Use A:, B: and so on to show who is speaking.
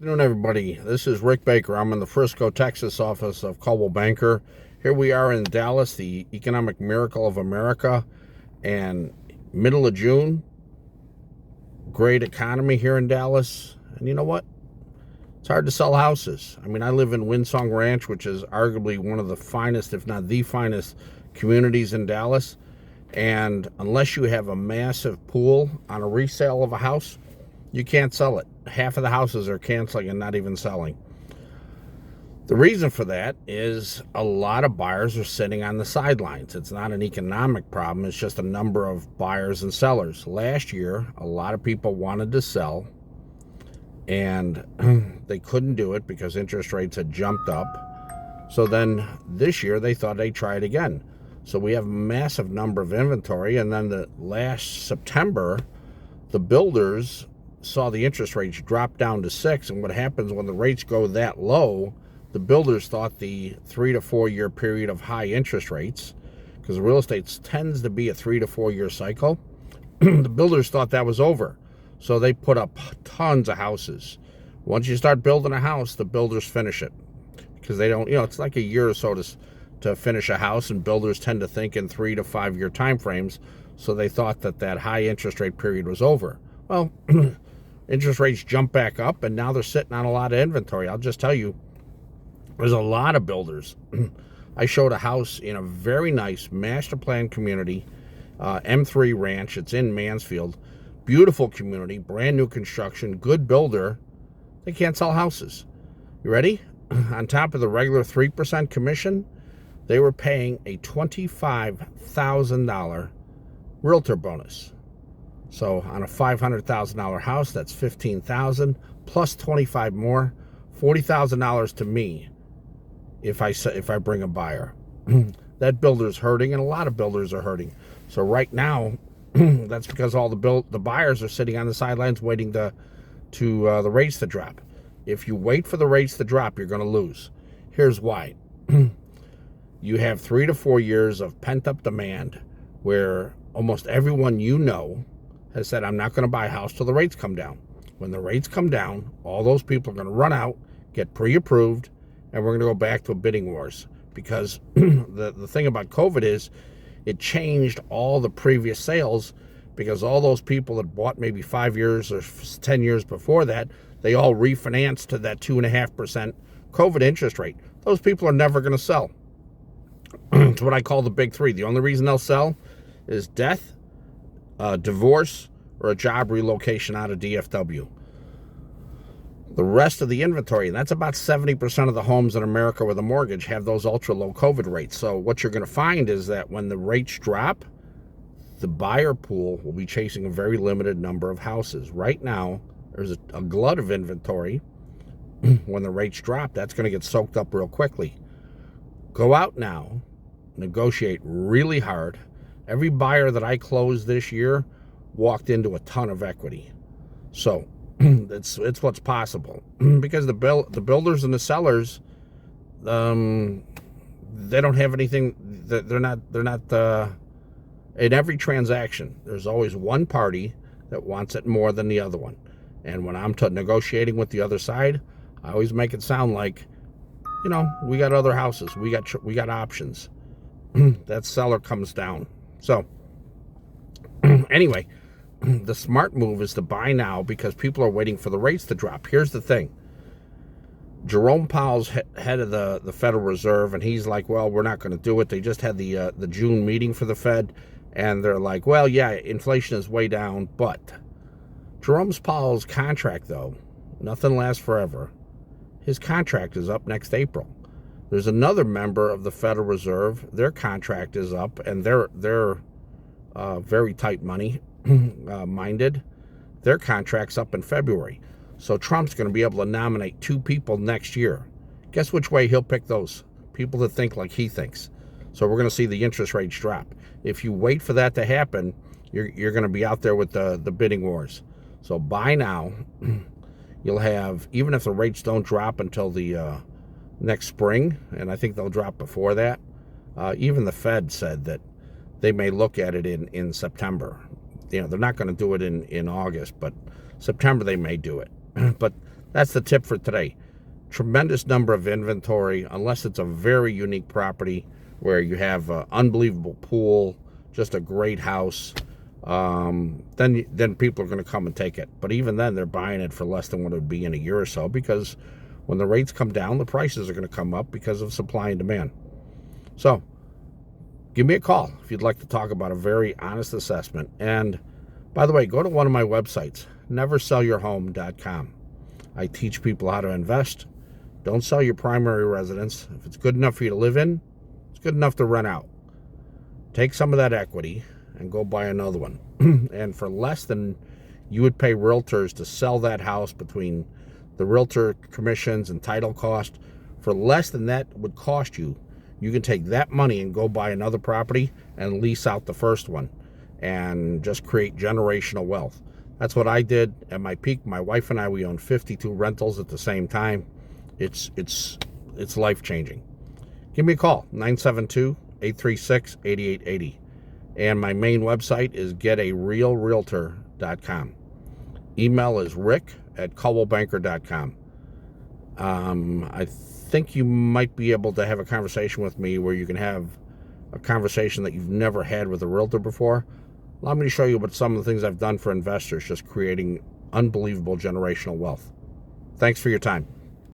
A: Good afternoon, everybody. This is Rick Baker. I'm in the Frisco, Texas office of Coldwell Banker. Here we are in Dallas, the economic miracle of America, and middle of June. Great economy here in Dallas. And you know what? It's hard to sell houses. I mean, I live in Windsong Ranch, which is arguably one of the finest, if not the finest, communities in Dallas. And unless you have a massive pool on a resale of a house, you can't sell it. Half of the houses are canceling and not even selling. The reason for that is a lot of buyers are sitting on the sidelines. It's not an economic problem. It's just a number of buyers and sellers. Last year, a lot of people wanted to sell, and they couldn't do it because interest rates had jumped up. So then this year, they thought they'd try it again. So we have a massive number of inventory. And then the last September, the builders saw the interest rates drop down to 6. And what happens when the rates go that low, the builders thought the 3 to 4 year period of high interest rates, because real estate tends to be a 3 to 4 year cycle, the builders thought that was over. So they put up tons of houses. Once you start building a house, the builders finish it, because they don't, it's like a year or so to finish a house, and builders tend to think in 3 to 5 year time frames. So they thought that high interest rate period was over. Well, interest rates jump back up, and now they're sitting on a lot of inventory. I'll just tell you, there's a lot of builders. I showed a house in a very nice master plan community, M3 Ranch. It's in Mansfield. Beautiful community, brand new construction, good builder. They can't sell houses. You ready? On top of the regular 3% commission, they were paying a $25,000 realtor bonus. So on a $500,000 house, that's $15,000 plus 25 more, $40,000 to me if I bring a buyer. That builder's hurting, and a lot of builders are hurting. So right now, that's because all the buyers are sitting on the sidelines waiting the rates to drop. If you wait for the rates to drop, you're going to lose. Here's why. You have 3 to 4 years of pent-up demand where almost everyone has said, I'm not going to buy a house till the rates come down. When the rates come down, all those people are going to run out, get pre-approved, and we're going to go back to a bidding wars. Because the thing about COVID is it changed all the previous sales, because all those people that bought maybe 5 years or 10 years before that, they all refinanced to that 2.5% COVID interest rate. Those people are never going to sell. It's what I call the big three. The only reason they'll sell is death, divorce, or a job relocation out of DFW. The rest of the inventory, and that's about 70% of the homes in America with a mortgage, have those ultra low COVID rates. So what you're going to find is that when the rates drop, the buyer pool will be chasing a very limited number of houses. Right now, there's a glut of inventory. When the rates drop, that's going to get soaked up real quickly. Go out now, negotiate really hard. Every buyer that I closed this year walked into a ton of equity. So it's what's possible, because the builders and the sellers, they don't have anything. They're not in every transaction, there's always one party that wants it more than the other one. And when I'm negotiating with the other side, I always make it sound like, we got other houses, we got options. That seller comes down. So anyway, the smart move is to buy now, because people are waiting for the rates to drop. Here's the thing. Jerome Powell's head of the Federal Reserve, and he's like, well, we're not going to do it. They just had the June meeting for the Fed, and they're like, well, yeah, inflation is way down. But Jerome Powell's contract, though, nothing lasts forever. His contract is up next April. There's another member of the Federal Reserve. Their contract is up, and they're very tight money minded. Their contract's up in February. So Trump's going to be able to nominate 2 people next year. Guess which way he'll pick those? People that think like he thinks. So we're going to see the interest rates drop. If you wait for that to happen, you're going to be out there with the bidding wars. So buy now. You'll have, even if the rates don't drop until the next spring, and I think they'll drop before that, even the Fed said that they may look at it in September. They're not going to do it in August, but September they may do it. But That's the tip for today. Tremendous number of inventory, unless it's a very unique property where you have an unbelievable pool, just a great house. Then people are going to come and take it. But even then, they're buying it for less than what it would be in a year or so, because when the rates come down, the prices are going to come up because of supply and demand. So give me a call if you'd like to talk about a very honest assessment. And by the way, go to one of my websites, neversellyourhome.com. I teach people how to invest. Don't sell your primary residence. If it's good enough for you to live in, it's good enough to rent out. Take some of that equity and go buy another one. And for less than you would pay realtors to sell that house, between the realtor commissions and title cost, for less than that would cost you, you can take that money and go buy another property and lease out the first one and just create generational wealth. That's what I did at my peak. My wife and I, we owned 52 rentals at the same time. It's life-changing. Give me a call, 972-836-8880. And my main website is getarealrealtor.com. Email is rick@coldwellbanker.com. I think you might be able to have a conversation with me where you can have a conversation that you've never had with a realtor before. Allow me to show you what some of the things I've done for investors, just creating unbelievable generational wealth. Thanks for your time.